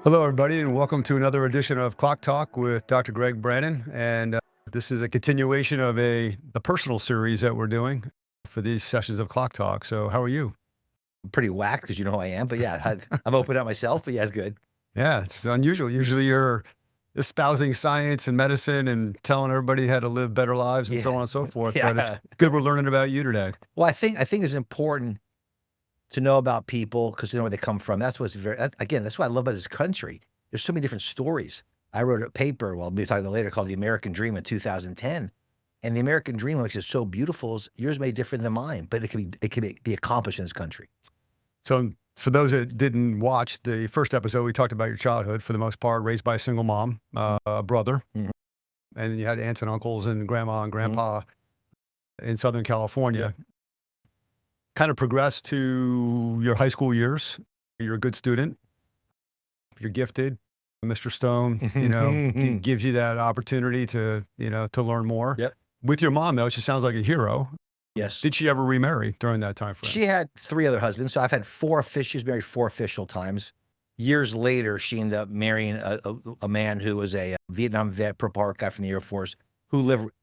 Hello, everybody, and welcome to another edition of Clock Talk with Dr. Greg Brannon. And this is a continuation of the personal series that we're doing for these sessions of Clock Talk. So, how are you? Pretty whack because you know who I am, but yeah, I'm open up myself, but yeah, it's good. Yeah, it's unusual. Usually, you're espousing science and medicine and telling everybody how to live better lives and so on and so forth. But it's Yeah. good we're learning about you today. Well, I think it's important to know about people because you know where they come from. That's what's again, that's what I love about this country. There's so many different stories. I wrote a paper, well, we'll be talking later, called The American Dream in 2010. And the American Dream, which is so beautiful, is yours may be different than mine, but it can be accomplished in this country. So, for those that didn't watch the first episode, we talked about your childhood for the most part, raised by a single mom, a brother, Mhm. and then you had aunts and uncles and grandma and Mhm. grandpa in Southern California. Yeah. Kind of progressed to your high school years. You're a good student. You're gifted. Mr. Stone, gives you that opportunity to learn more. Yep. With your mom, though, she sounds like a hero. Yes. Did she ever remarry during that time frame? She had 3 other husbands, so I've had 4 she was married 4 official times. Years later, she ended up marrying a man who was a Vietnam vet, Purple Heart guy from the Air Force,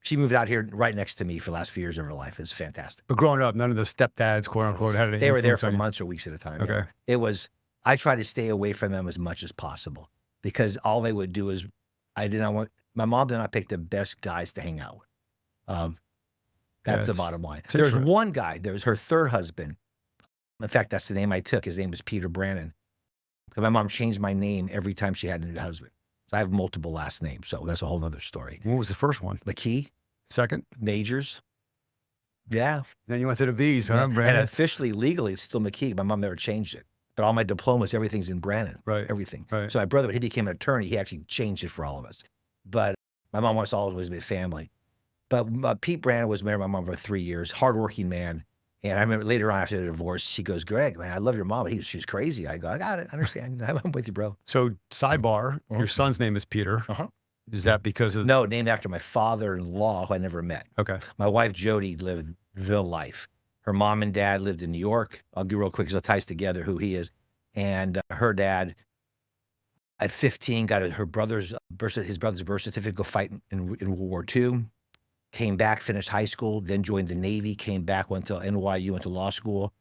she moved out here right next to me for the last few years of her life. It's fantastic. But growing up, none of the stepdads, quote unquote, had any They were there influence for on you? months or weeks at a time. Yeah. Okay. It was, I tried to stay away from them as much as possible because all they would do is, my mom did not pick the best guys to hang out with. That's the bottom line. There's one guy, there was her third husband. In fact, that's the name I took. His name was Peter Brannon. Because my mom changed my name every time she had a new husband. So I have multiple last names. So that's a whole other story. What was the first one? McKee, Second? Majors. Yeah. Then you went to the B's, huh, Yeah. And Brandon? officially, legally, it's still McKee. My mom never changed it. But all my diplomas, everything's in Brannon. Right. Everything. Right. So my brother, when he became an attorney, he actually changed it for all of us. But my mom wants to always be a family. But Pete Brannon was married to my mom for 3 years, hardworking man. And I remember later on after the divorce, she goes, "Greg, man, I love your mom, but she's crazy." I go, "I got it. I understand. I'm with you, bro." So, sidebar, your son's name is Peter. Uh-huh. Is that because of... No, named after my father-in-law, who I never met. Okay. My wife, Jody, lived the life. Her mom and dad lived in New York. I'll do real quick because it ties together who he is. And her dad, at 15, got his brother's birth certificate to go fight in World War II. Came back, finished high school, then joined the Navy, came back, went to NYU, went to law school.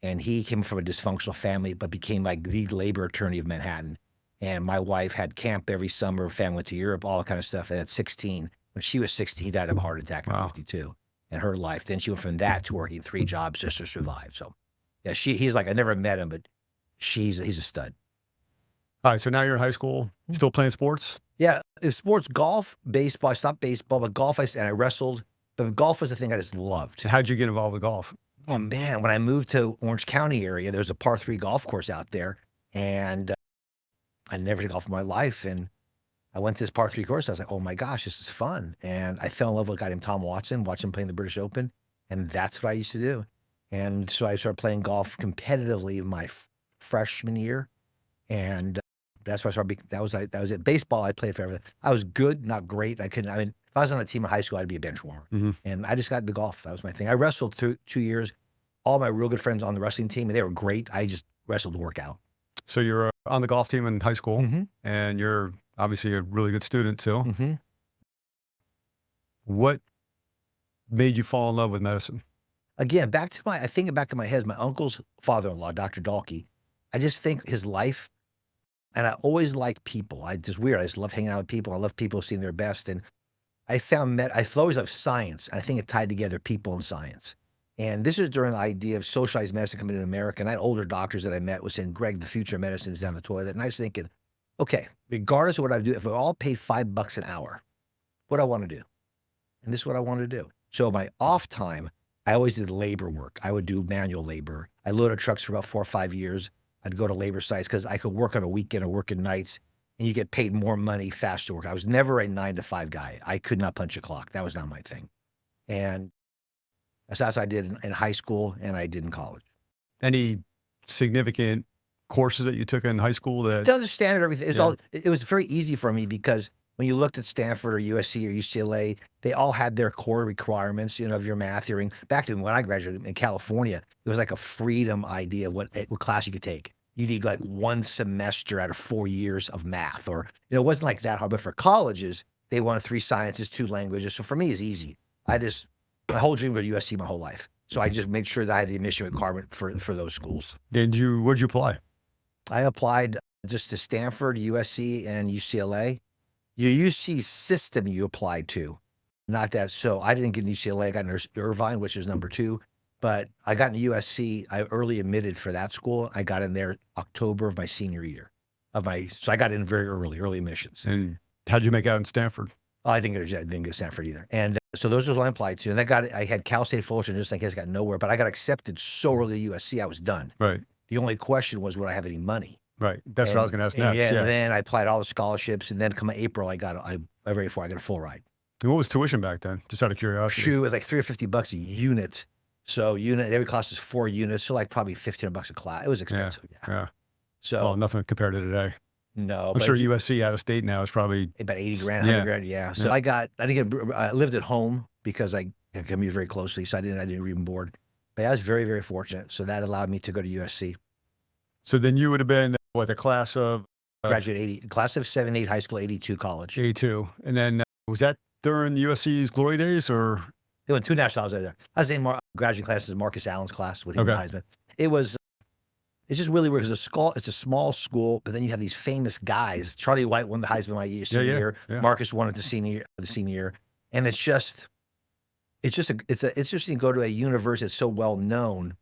And he came from a dysfunctional family, but became like the labor attorney of Manhattan. And my wife had camp every summer, family went to Europe, all that kind of stuff. And at 16, when she was 16, he died of a heart attack at 52 in her life. Then she went from that to working 3 jobs just to survive. So yeah, he's like, I never met him, but he's a stud. All right, so now you're in high school, still playing sports? Yeah, it's sports, golf, baseball. I stopped baseball, but golf, and I wrestled. But golf was the thing I just loved. How'd you get involved with golf? Oh, man, when I moved to Orange County area, there's a par 3 golf course out there. And I never did golf in my life. And I went to this par 3 course. I was like, oh, my gosh, this is fun. And I fell in love with a guy named Tom Watson, watched him playing the British Open. And that's what I used to do. And so I started playing golf competitively my freshman year. And that's why I started. That was it. Baseball, I played forever. I was good, not great. If I was on the team in high school, I'd be a bench warmer. Mm-hmm. And I just got into golf. That was my thing. I wrestled 2 years. All my real good friends on the wrestling team, and they were great. I just wrestled to work out. So you're on the golf team in high school, and you're obviously a really good student too. What made you fall in love with medicine? Again, I think back in my head is my uncle's father-in-law, Dr. Dalkey. I just think his life. And I always liked people. I just love hanging out with people. I love people seeing their best. And I found I've always loved science. And I think it tied together people and science. And this was during the idea of socialized medicine coming to America. And I had older doctors that I met was saying, "Greg, the future of medicine is down the toilet." And I was thinking, okay, regardless of what I do, if we all paid $5 an hour, what do I want to do? And this is what I wanted to do. So my off time, I always did labor work. I would do manual labor. I loaded trucks for about 4 or 5 years. I'd go to labor sites because I could work on a weekend or work at nights and you get paid more money, faster work. I was never a 9 to 5 guy. I could not punch a clock. That was not my thing. And that's what I did in high school and I did in college. Any significant courses that you took in high school that... To understand everything. It was very easy for me because when you looked at Stanford or USC or UCLA, they all had their core requirements, of your math, back to when I graduated in California, it was like a freedom idea of what class you could take. you need like 1 semester out of 4 years of math, or, it wasn't like that hard. But for colleges, they wanted 3 sciences, 2 languages. So for me, it's easy. My whole dream was USC my whole life. So I just made sure that I had the admission requirement for those schools. Where'd you apply? I applied just to Stanford, USC, and UCLA. Your UC system you applied to, not that. So I didn't get in UCLA. I got in Irvine, which is number 2. But I got in USC. I early admitted for that school. I got in there October of my senior year. So I got in very early admissions. And how'd you make out in Stanford? I didn't get to Stanford either. And so those are what I applied to. And I had Cal State Fullerton, just in case I got nowhere. But I got accepted so early to USC, I was done. Right. The only question was, would I have any money? Right. That's what I was going to ask next. Yeah. And then I applied all the scholarships. And then come April, I got a full ride. And what was tuition back then? Just out of curiosity. It was like $350 a unit. So every class is 4 units. So like probably $1,500 a class. It was expensive. Yeah. So well, nothing compared to today. No, I'm sure USC out of state now is probably about 80 grand, 100 grand. Yeah. So I lived at home because I commuted very closely. So I didn't even board. But I was very, very fortunate. So that allowed me to go to USC. So then you would have been the class of graduate class of 78, high school, 82, college. 82. And then was that during USC's glory days, or? They went 2 nationals there. I was in graduating classes, Marcus Allen's class with him and Heisman. It's just really weird because it's a small school, but then you have these famous guys. Charlie White won the Heisman my senior year. Marcus won it the senior year. And it's interesting to go to a university that's so well known.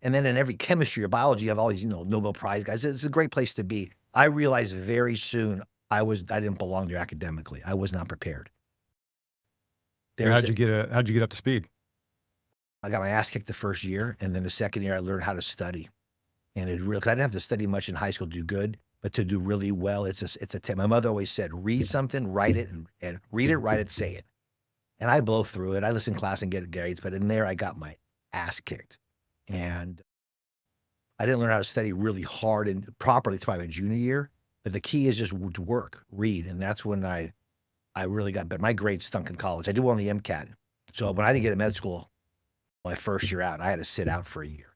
And then in every chemistry or biology, you have all these, Nobel Prize guys. It's a great place to be. I realized very soon I didn't belong there academically. I was not prepared. How'd you get up to speed? I got my ass kicked the first year, and then the second year I learned how to study. And cause I didn't have to study much in high school to do good, but to do really well, it's a my mother always said, read something, write it, and read it, write it, say it. And I blow through it. I listen to class and get grades, but in there I got my ass kicked. And I didn't learn how to study really hard and properly until my junior year. But the key is just to work, read. And that's when I really got better. My grades stunk in college. I did well on the MCAT. So when I didn't get to med school my first year out, I had to sit out for a year.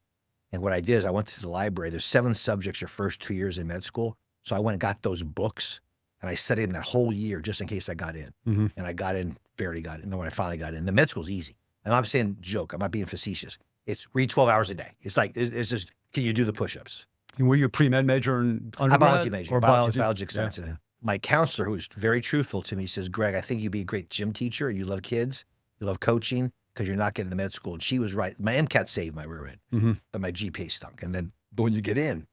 And what I did is I went to the library. There's 7 subjects your first 2 years in med school. So I went and got those books, and I studied them that whole year just in case I got in. Mm-hmm. And I got in, barely got in. And then when I finally got in, the med school's easy. And I'm saying joke. I'm not being facetious. It's read 12 hours a day. It's like, it's just, can you do the push-ups? And were you a pre-med major in undergrad? I'm biology major. Or biology extensive. Yeah. My counselor, who was very truthful to me, says, Greg, I think you'd be a great gym teacher. You love kids. You love coaching because you're not getting the med school. And she was right. My MCAT saved my rear end, but my GPA stunk. And then, but when you get in,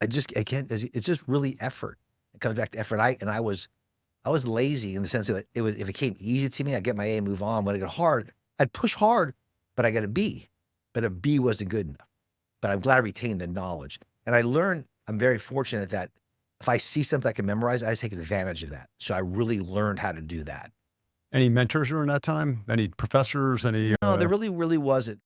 I can't, it's just really effort. It comes back to effort. I was lazy in the sense that if it came easy to me, I'd get my A and move on. When it got hard, I'd push hard, but I got a B. But a B wasn't good enough. But I'm glad I retained the knowledge. And I learned, I'm very fortunate that if I see something I can memorize, I just take advantage of that. So I really learned how to do that. Any mentors during that time? Any professors? No, there really wasn't.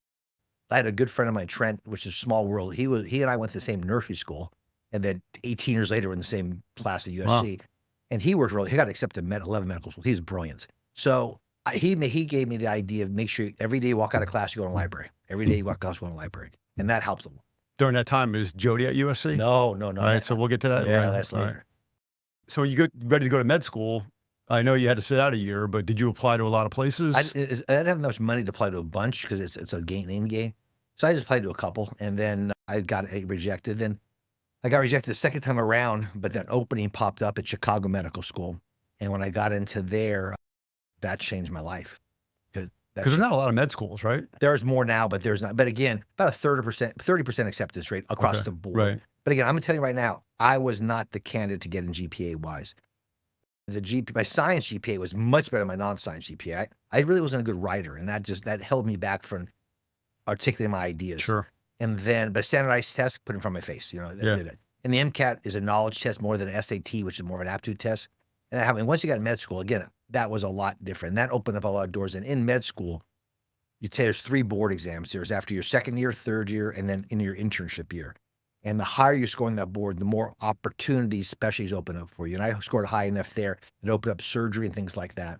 I had a good friend of mine, Trent, which is a small world. He and I went to the same nursery school. And then 18 years later, we're in the same class at USC. Wow. And he got accepted to 11 medical schools. He's brilliant. So he gave me the idea of make sure every day you walk out of class, you go to the library. Every day you walk out, you go to the library. And that helps them. During that time, is Jody at USC? No. All right, so we'll get to that. Yeah, that's later. Right. So you get ready to go to med school. I know you had to sit out a year, but did you apply to a lot of places? I didn't have much money to apply to a bunch because it's a name game. So I just applied to a couple, and then I got rejected. Then I got rejected the second time around, but that opening popped up at Chicago Medical School. And when I got into there, that changed my life. Because there's not a lot of med schools, right? There's more now, but there's not. But again, about a 30% acceptance rate across the board. Right. But again, I'm going to tell you right now, I was not the candidate to get in GPA-wise. My science GPA was much better than my non-science GPA. I really wasn't a good writer, and that held me back from articulating my ideas. Sure. And then, but a standardized test put in front of my face, And the MCAT is a knowledge test more than an SAT, which is more of an aptitude test. And once you got in med school, again, that was a lot different. And that opened up a lot of doors. And in med school, there's 3 board exams. There's after your second year, third year, and then in your internship year. And the higher you score on that board, the more opportunities, specialties open up for you. And I scored high enough there. It opened up surgery and things like that.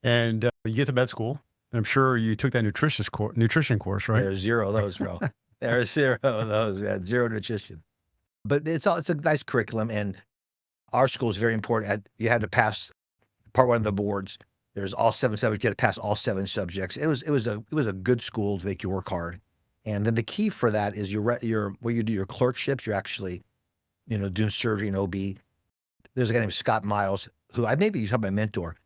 And you get to med school, and I'm sure you took that nutrition course, right? There's 0 of those, bro. There's 0 of those. We had 0 nutrition. But it's a nice curriculum, and our school is very important. You had to pass part one of the boards. There's all 7 subjects. You had to pass all 7 subjects. It was a good school to make you work hard. And then the key for that is where you do your clerkships. You're actually, doing surgery and OB. There's a guy named Scott Miles who maybe you talk my mentor.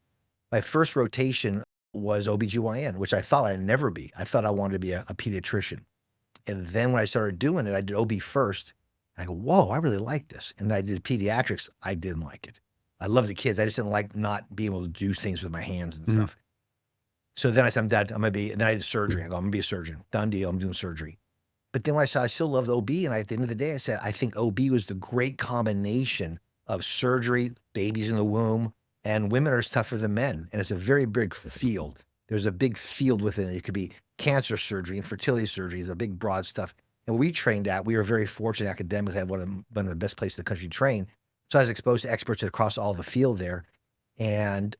My first rotation was OBGYN, which I thought I'd never be. I thought I wanted to be a pediatrician. And then when I started doing it, I did OB first. And I go, whoa, I really like this. And then I did pediatrics. I didn't like it. I love the kids. I just didn't like not being able to do things with my hands and stuff. So then I said, I'm done. I'm going to be, and then I did surgery. I go, I'm going to be a surgeon. Done deal. I'm doing surgery. But then when I saw I still loved OB, and at the end of the day, I said, I think OB was the great combination of surgery, babies in the womb, and women are tougher than men. And it's a very big field. There's a big field within it. It could be cancer surgery, infertility surgery, is a big, broad stuff. And we trained at, we were very fortunate academically to have one of the best places in the country to train. So I was exposed to experts across all the field there. And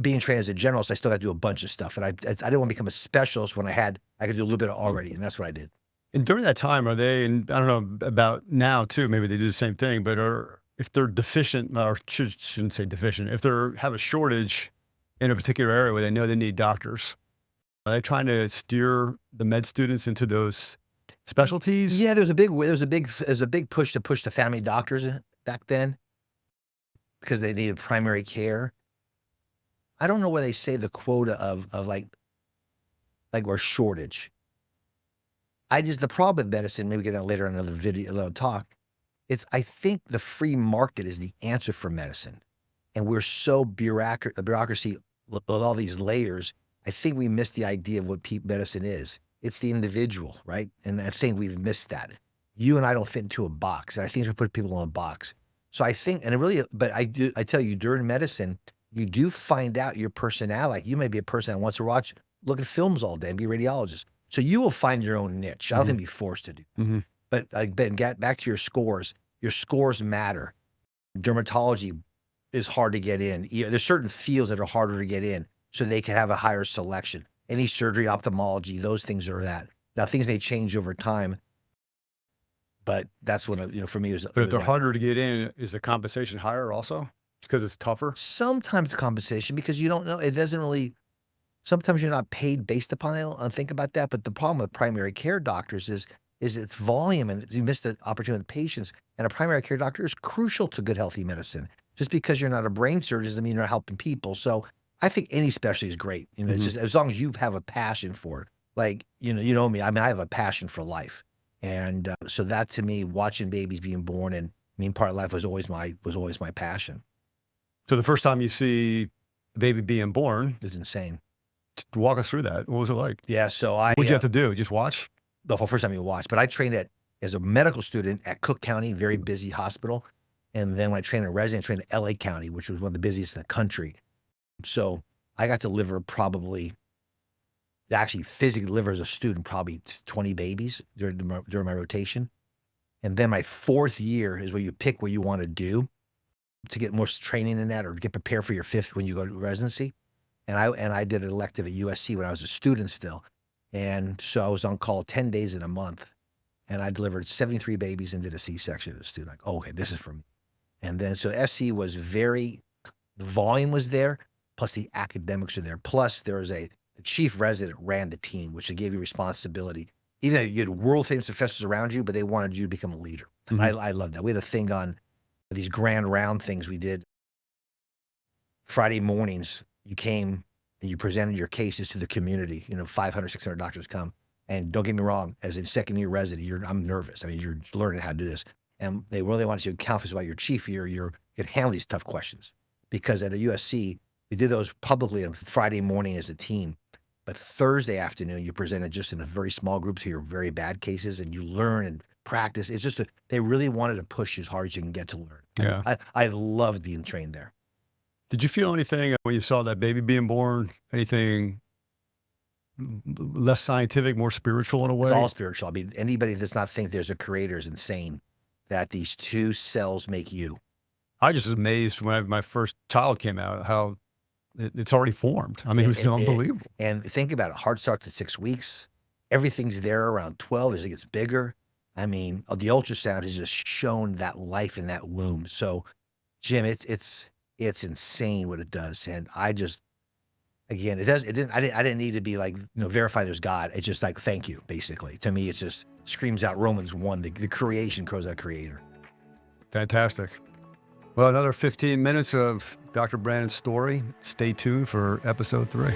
being trained as a generalist, I still got to do a bunch of stuff. And I didn't want to become a specialist when I could do a little bit already. And that's what I did. And during that time, are they, and I don't know about now too, maybe they do the same thing, but if they're deficient, or shouldn't say deficient, if they have a shortage in a particular area where they know they need doctors, are they trying to steer the med students into those specialties? Yeah, there's a big push to push the family doctors back then because they needed primary care. I don't know where they say the quota of like or shortage. The problem with medicine, maybe get that later on another video, another talk. I think the free market is the answer for medicine. And we're so bureaucracy with all these layers. I think we missed the idea of what medicine is. It's the individual, right? And I think we've missed that. You and I don't fit into a box. And I think we put people in a box. So I think, but I tell you, during medicine, you do find out your personality. You may be a person that wants to look at films all day and be a radiologist. So you will find your own niche. I don't think be forced to do. But get back to your scores. Your scores matter. Dermatology is hard to get in. There's certain fields that are harder to get in, so they can have a higher selection. Any surgery, ophthalmology, those things are that. Now things may change over time, but that's what for me was. But if they're harder to get in, is the compensation higher also? Because it's tougher. Sometimes compensation, because you don't know. It doesn't really. Sometimes you're not paid based upon it. I think about that. But the problem with primary care doctors is its volume, and you miss the opportunity with patients. And a primary care doctor is crucial to good, healthy medicine. Just because you're not a brain surgeon doesn't mean you're not helping people. So I think any specialty is great. It's just as long as you have a passion for it. Like, you know me. I mean, I have a passion for life. And so that to me, watching babies being born and part of life was always my passion. So the first time you see a baby being born is insane. Walk us through that. What was it like? Yeah. So what'd you have to do? Just watch? The first time you watch, but I trained as a medical student at Cook County, very busy hospital. And then when I trained in resident, I trained at LA County, which was one of the busiest in the country. So I got to physically deliver as a student, probably 20 babies during my rotation. And then my 4th year is where you pick what you want to do to get more training in that or get prepared for your 5th when you go to residency. And I did an elective at USC when I was a student still. And so I was on call 10 days in a month. And I delivered 73 babies and did a C-section as a student. Like, oh, okay, this is for me. And then so SC was the volume was there, plus the academics are there. Plus there was the chief resident ran the team, which gave you responsibility. Even though you had world famous professors around you, but they wanted you to become a leader. I love that. We had a thing on these grand round things we did. Friday mornings, you came and you presented your cases to the community. 500, 600 doctors come. And don't get me wrong, as a second-year resident, I'm nervous. I mean, you're learning how to do this. And they really want you to confidence about your chief year. You can handle these tough questions. Because at a USC, we did those publicly on Friday morning as a team. But Thursday afternoon, you presented just in a very small group to your very bad cases, and you learn and practice. It's just they really wanted to push you as hard as you can get to learn. Yeah. I loved being trained there. Did you feel anything when you saw that baby being born? Anything less scientific, more spiritual in a way? It's all spiritual. I mean, anybody that's not think there's a creator is insane. That these 2 cells make you. I just was amazed when my first child came out, how it's already formed. I mean, it was unbelievable. And think about it. Heart starts at 6 weeks. Everything's there around 12 as it gets bigger. I mean, the ultrasound has just shown that life in that womb. So, Jim, it's insane what it does, and I just again, it didn't I didn't need to be like, verify there's God. It's just like, thank you, basically. To me, it just screams out Romans 1, the creation crows out creator. Fantastic. Well, another 15 minutes of Dr. Brannon's story. Stay tuned for episode 3.